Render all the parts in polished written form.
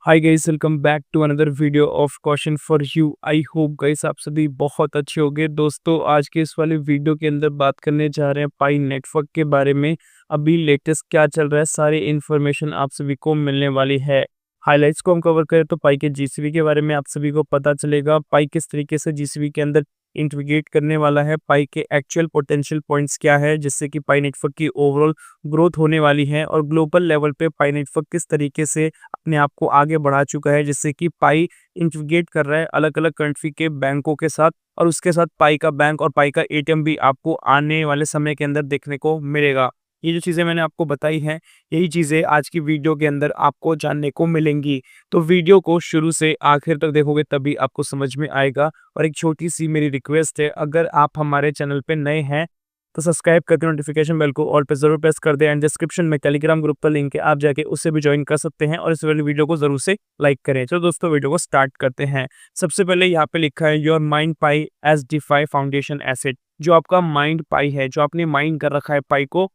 Hi guys, welcome back to another video of question for you. I hope guys आप सभी बहुत अच्छे होंगे। दोस्तों, आज के इस वाले वीडियो के अंदर बात करने जा रहे हैं पाई नेटवर्क के बारे में। अभी लेटेस्ट क्या चल रहा है, सारी इन्फॉर्मेशन आप सभी को मिलने वाली है। हाइलाइट्स को हम कवर करें तो पाई के जीसीबी के बारे में आप सभी को पता चलेगा। पाई किस तरीके से जीसीबी के अंदर इंटीग्रेट करने वाला है, पाई के एक्चुअल पोटेंशियल पॉइंट्स क्या है जिससे कि पाई नेटवर्क की ओवरऑल ग्रोथ होने वाली है, और ग्लोबल लेवल पे पाई नेटवर्क किस तरीके से अपने आप को आगे बढ़ा चुका है, जिससे कि पाई इंटीग्रेट कर रहा है अलग अलग कंट्री के बैंकों के साथ। और उसके साथ पाई का बैंक और पाई का एटीएम भी आपको आने वाले समय के अंदर देखने को मिलेगा। ये जो चीज़ें मैंने आपको बताई हैं, यही चीज़ें आज की वीडियो के अंदर आपको जानने को मिलेंगी। तो वीडियो को शुरू से आखिर तक देखोगे तभी आपको समझ में आएगा। और एक छोटी सी मेरी रिक्वेस्ट है, अगर आप हमारे चैनल पे नए हैं तो सब्सक्राइब करके नोटिफिकेशन बेल को ऑल पे जरूर प्रेस कर दें। एंड डिस्क्रिप्शन में टेलीग्राम ग्रुप का लिंक है, आप जाके उससे भी ज्वाइन कर सकते हैं। और इस वाली वीडियो को जरूर से लाइक करें। चलो दोस्तों, वीडियो को स्टार्ट करते हैं। सबसे पहले यहाँ पे लिखा है your mind pi as DeFi foundation asset. जो आपका माइंड पाई है, जो आपने माइंड कर रखा है पाई को,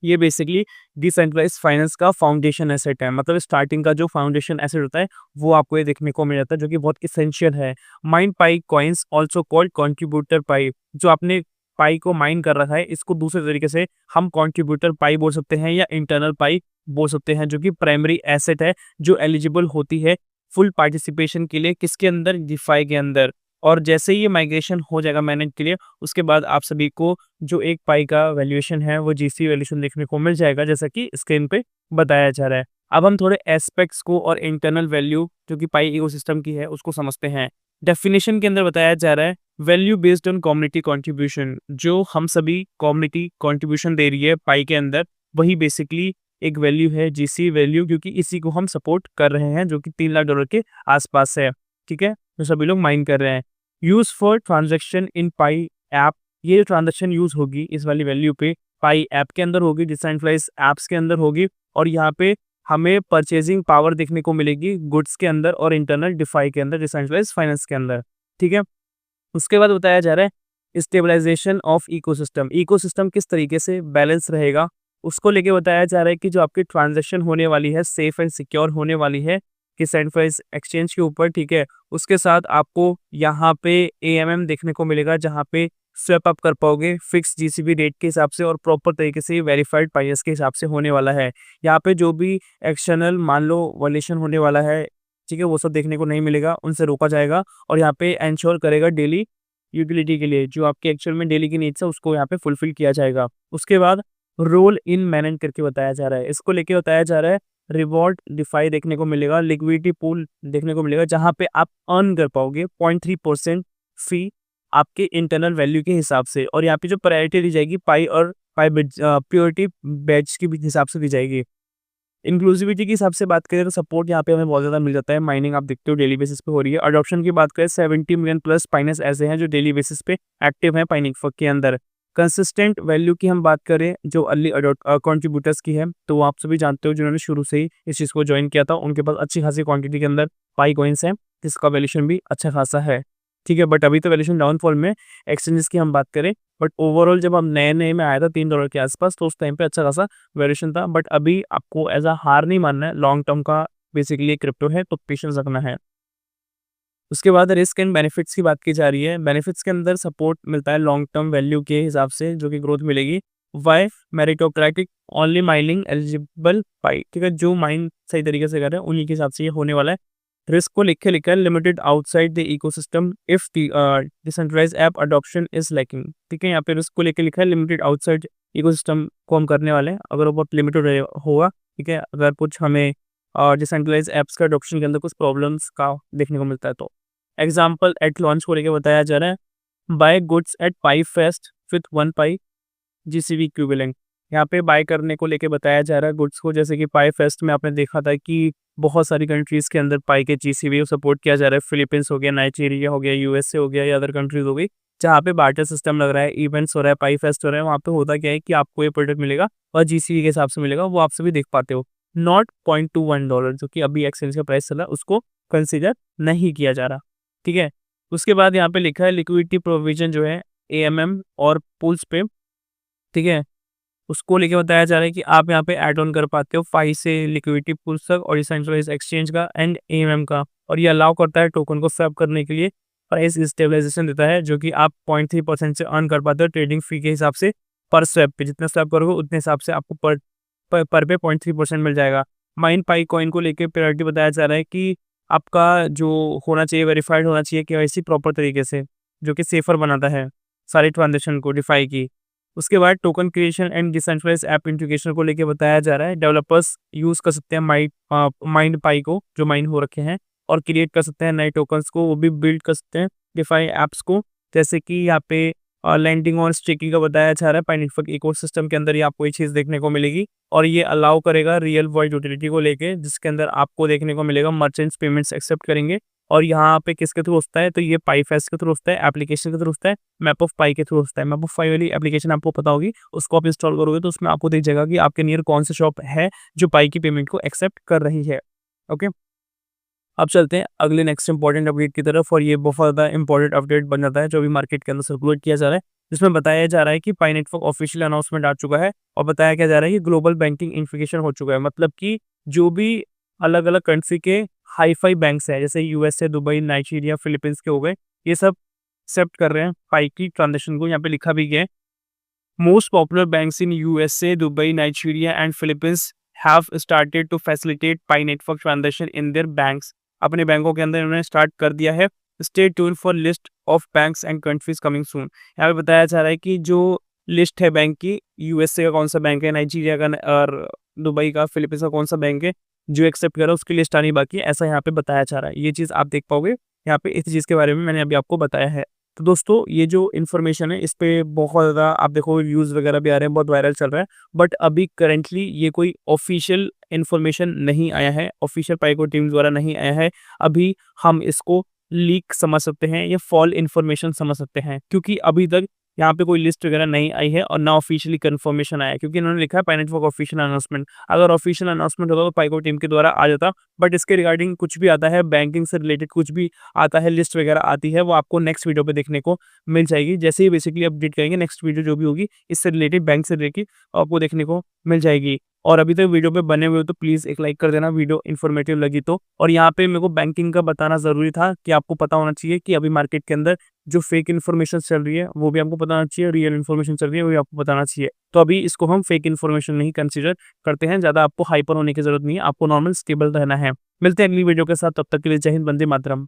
ये बेसिकली डिसेंट्रलाइज्ड फाइनेंस का फाउंडेशन एसेट है। मतलब स्टार्टिंग का जो फाउंडेशन एसेट होता है वो आपको ये देखने को मिल जाता है, जो कि बहुत इसेंशियल है। माइंड पाई कॉइन्स ऑल्सो कॉल्ड कॉन्ट्रीब्यूटर पाई। जो आपने पाई को माइन कर रखा है, इसको दूसरे तरीके से हम कॉन्ट्रीब्यूटर पाई बोल सकते हैं या इंटरनल पाई बोल सकते हैं, जो कि प्राइमरी एसेट है, जो एलिजिबल होती है फुल पार्टिसिपेशन के लिए किसके अंदर, डिफाई के अंदर। और जैसे ही ये माइग्रेशन हो जाएगा मैनेज के लिए, उसके बाद आप सभी को जो एक पाई का वैल्यूएशन है वो जीसी वैल्यूएशन देखने को मिल जाएगा, जैसा कि स्क्रीन पे बताया जा रहा है। अब हम थोड़े एस्पेक्ट्स को और इंटरनल वैल्यू जो कि पाई इकोसिस्टम की है उसको समझते हैं। डेफिनेशन के अंदर बताया जा रहा है value based on community contribution. जो हम सभी कम्युनिटी कंट्रीब्यूशन दे रही है पाई के अंदर, वही बेसिकली एक वैल्यू है, जीसी वैल्यू, क्योंकि इसी को हम सपोर्ट कर रहे हैं, जो कि $3 लाख के आसपास है। ठीक है, जो सभी लोग माइन कर रहे हैं। Use for transaction in pi app. ये ट्रांजेक्शन यूज होगी इस वाली वैल्यू पे पाई ऐप के अंदर होगी, डिसेंट्रलाइज्ड ऐप्स के अंदर होगी। और यहाँ पे हमें परचेजिंग पावर देखने को मिलेगी गुड्स के अंदर और इंटरनल डिफाई के अंदर, डिसेंट्रलाइज्ड फाइनेंस के अंदर। ठीक है, उसके बाद बताया जा रहा है स्टेबलाइजेशन ऑफ इकोसिस्टम। इकोसिस्टम किस तरीके से बैलेंस रहेगा उसको लेके बताया जा रहा है कि जो आपकी ट्रांजैक्शन होने वाली है सेफ एंड सिक्योर होने वाली है कि सेंट्रलाइज एक्सचेंज के ऊपर। ठीक है, उसके साथ आपको यहाँ पे एएमएम देखने को मिलेगा, जहाँ पे स्वैप अप कर पाओगे फिक्स जीसीबी रेट के हिसाब से और प्रॉपर तरीके से वेरीफाइड पाइस के हिसाब से होने वाला है। यहाँ पे जो भी एक्सटर्नल मान लो वॉलेशन होने वाला है, ठीक है, वो सब देखने को नहीं मिलेगा, उनसे रोका जाएगा। और यहाँ पे इंश्योर करेगा डेली यूटिलिटी के लिए जो आपके एक्चुअल में डेली की नीड्स है उसको यहाँ पे फुलफिल किया जाएगा। उसके बाद रोल इन मैनेज करके बताया जा रहा है, इसको लेके बताया जा रहा है रिवॉर्ड डिफाई देखने को मिलेगा, लिक्विडिटी पूल देखने को मिलेगा, जहाँ पे आप अर्न कर पाओगे 0.3% फी आपके इंटरनल वैल्यू के हिसाब से। और यहाँ पे जो प्रायोरिटी दी जाएगी पाई और पाई प्योरिटी बैच के भी हिसाब से दी जाएगी। इंक्लूसिविटी के हिसाब से बात करें तो सपोर्ट यहाँ पे हमें बहुत ज़्यादा मिल जाता है। माइनिंग आप देखते हो डेली बेसिस पे हो रही है। अडॉप्शन की बात करें 70 मिलियन प्लस पाइनस ऐसे हैं जो डेली बेसिस पे एक्टिव हैं पाइनिंग के अंदर। कंसिस्टेंट वैल्यू की हम बात करें जो अर्ली कंट्रीब्यूटर्स की है, तो वो आप सभी जानते हो जिन्होंने शुरू से ही इस चीज़ को ज्वाइन किया था, उनके पास अच्छी खासी क्वांटिटी के अंदर पाई कॉइन्स हैं, जिसका वैल्यूशन भी अच्छा खासा है। ठीक है, बट अभी तो वैल्यूशन डाउनफॉल में। एक्सचेंजेस की हम बात करें, बट ओवरऑल जब हम नए नए में आया था $3 के आसपास, तो उस टाइम पे अच्छा खासा वेरिएशन था। बट अभी आपको एज अ हार नहीं मानना है, लॉन्ग टर्म का बेसिकली क्रिप्टो है, तो पेशेंस रखना है। उसके बाद रिस्क एंड बेनिफिट्स की बात की जा रही है। बेनिफिट्स के अंदर सपोर्ट मिलता है लॉन्ग टर्म वैल्यू के हिसाब से, जो कि ग्रोथ मिलेगी। Why meritocratic only mining eligible पाई। ठीक है, जो माइन सही तरीके से कर रहे हैं उन्हीं के हिसाब से ये होने वाला है। रिस्क को लिखे लिखा है limited outside the ecosystem if decentralize app adoption is lacking. ठीक है, यहाँ पे रिस्क को लेके लिखा है लिमिटेड आउटसाइड इकोसिस्टम को हम करने वाले हैं, अगर वो बहुत लिमिटेड होगा। ठीक है, अगर कुछ हमें डिसेंट्रलाइज ऐप्स का अडॉप्शन के अंदर कुछ प्रॉब्लम्स का देखने को मिलता है तो। एग्जाम्पल एट लॉन्च को लेके बताया जा रहा है buy goods at pi fest with 1 pi GCB equivalent. यहाँ पे बाय करने को लेके बताया जा रहा है गुड्स को, जैसे कि पाई फेस्ट में आपने देखा था कि बहुत सारी कंट्रीज के अंदर पाई के जीसीबी को सपोर्ट किया जा रहा है। फिलीपींस हो गया, नाइजीरिया हो गया, यूएसए हो गया या अदर कंट्रीज हो गई, जहाँ पे बार्टर सिस्टम लग रहा है, इवेंट्स हो रहा है, पाई फेस्ट हो रहा है। वहाँ पे होता क्या है कि आपको ये प्रोडक्ट मिलेगा और जीसीबी के हिसाब से मिलेगा, वो आप सभी देख पाते हो। नॉट $0.21 जो कि अभी एक्सचेंज का प्राइस चला, उसको कंसिडर नहीं किया जा रहा। ठीक है, उसके बाद यहाँ पे लिखा है लिक्विडिटी प्रोविजन जो है एएमएम और पूल्स पे। ठीक है, उसको लेके बताया जा रहा है कि आप यहाँ पे ऐड ऑन कर पाते हो फाई से लिक्विडिटी पूल्स तक और डिसेंट्रलाइज्ड एक्सचेंज का एंड एएमएम का। और ये अलाउ करता है टोकन को स्वैप करने के लिए, प्राइस स्टेबलाइजेशन देता है जो कि आप 0.3% से अर्न कर पाते हो ट्रेडिंग फी के हिसाब से। पर स्वैप पे जितना स्वैप करोगे उतने हिसाब से आपको पर पे 0.3% मिल जाएगा। माइन पाई कॉइन को लेके प्रायोरिटी बताया जा रहा है कि आपका जो होना चाहिए वेरीफाइड होना चाहिए केवाईसी प्रॉपर तरीके से, जो कि सेफर बनाता है सारी ट्रांजेक्शन को डिफाई की। उसके बाद token creation and decentralized app integration को लेके बताया जा रहा है। डेवलपर्स यूज़ कर सकते हैं माइंड पाई को जो माइन हो रखे हैं और क्रिएट कर सकते हैं नए टोकन्स को, वो भी बिल्ड कर सकते हैं डिफाई ऐप्स को। जैसे कि यहाँ पे लैंडिंग और स्टेकिंग का बताया जा रहा है। पाई नेटवर्क इकोसिस्टम के अंदर ही आपको ये चीज़ देखने को मिलेगी और ये अलाउ करेगा रियल वर्ल्ड यूटिलिटी को लेके, जिसके अंदर आपको देखने को मिलेगा मर्चेंट्स पेमेंट्स एक्सेप्ट करेंगे। और यहाँ पे किसके थ्रू होता है, तो ये पाई फेस्ट के थ्रू होता है, एप्लीकेशन के थ्रू होता है, मैप ऑफ पाई के थ्रू होता है। मैप ऑफ पाई वाली एप्लीकेशन आपको पता होगी, उसको आप इंस्टॉल करोगे तो उसमें आपको दिख जाएगा कि आपके नियर कौन सी शॉप है जो पाई की पेमेंट को एक्सेप्ट कर रही है। ओके, अब चलते हैं अगले नेक्स्ट इंपॉर्टेंट अपडेट की तरफ और ये बहुत ज़्यादा इंपॉर्टेंट अपडेट बन जाता है जो अभी मार्केट के अंदर सर्कुलेट किया जा रहा है, जिसमें बताया जा रहा है कि पाई नेटवर्क ऑफिशियल अनाउंसमेंट आ चुका है और बताया क्या जा रहा है कि ग्लोबल बैंकिंग इन्फिकेशन हो चुका है। मतलब कि जो भी अलग अलग कंट्री के हाई फाई बैंक्स हैं जैसे यूएसए, दुबई, नाइजीरिया, फिलीपींस के हो गए, ये सब एक्सेप्ट कर रहे हैं पाई की ट्रांजेक्शन को। यहाँ पे लिखा भी गया है most popular banks in USA, Dubai, Nigeria, and Philippines have started to facilitate Pi network transaction in their banks. अपने बैंकों के अंदर इन्होंने स्टार्ट कर दिया है। Stay tuned for list of banks and countries coming soon. यहाँ पे बताया जा रहा है कि जो लिस्ट है बैंक की, यूएसए का कौन सा बैंक है, नाइजीरिया का और दुबई का, फिलीपींस का कौन सा बैंक है जो एक्सेप्ट कर रहा है, उसकी लिस्ट आनी बाकी है, ऐसा यहाँ पे बताया जा रहा है। ये चीज़ आप देख पाओगे यहाँ पे, इस चीज़ के बारे में मैंने अभी आपको बताया है। तो दोस्तों ये जो इन्फॉर्मेशन है इस पे बहुत ज़्यादा आप देखो व्यूज़ वगैरह भी आ रहे हैं, बहुत वायरल चल रहा है। बट अभी करंटली ये कोई ऑफिशियल इन्फॉर्मेशन नहीं आया है, ऑफिशियल पाइको टीम द्वारा नहीं आया है। अभी हम इसको लीक समझ सकते हैं या फॉल इन्फॉर्मेशन समझ सकते हैं, क्योंकि अभी तक यहाँ पे कोई लिस्ट वगैरह नहीं आई है और ना ऑफिशियली कंफर्मेशन आया है, क्योंकि इन्होंने लिखा है पाई नेटवर्क ऑफिशियल अनाउंसमेंट। अगर ऑफिशियल अनाउंसमेंट होता तो पाइको टीम के द्वारा आ जाता, बट इसके रिगार्डिंग कुछ भी आता है, बैंकिंग से रिलेटेड कुछ भी आता है, लिस्ट वगैरह आती है, वो आपको नेक्स्ट वीडियो पे देखने को मिल जाएगी। जैसे ही बेसिकली अपडेट करेंगे नेक्स्ट वीडियो जो भी होगी इससे रिलेटेड, बैंक से रिलेटेड, आपको देखने को मिल जाएगी। और अभी तक वीडियो पे बने हुए हो तो प्लीज़ एक लाइक कर देना, वीडियो इन्फॉर्मेटिव लगी तो। और यहाँ पे मेरे को बैंकिंग का बताना ज़रूरी था कि आपको पता होना चाहिए कि अभी मार्केट के अंदर जो फेक इन्फॉर्मेशन चल रही है वो भी आपको बताना चाहिए, रियल इन्फॉर्मेशन चल रही है वो भी आपको बताना चाहिए। तो अभी इसको हम फेक इन्फॉर्मेशन नहीं कंसीडर करते हैं, ज़्यादा आपको हाइपर होने की जरूरत नहीं है, आपको नॉर्मल स्टेबल रहना है। मिलते हैं अगली वीडियो के साथ, तब तक के लिए जय हिंद, वंदे मातरम।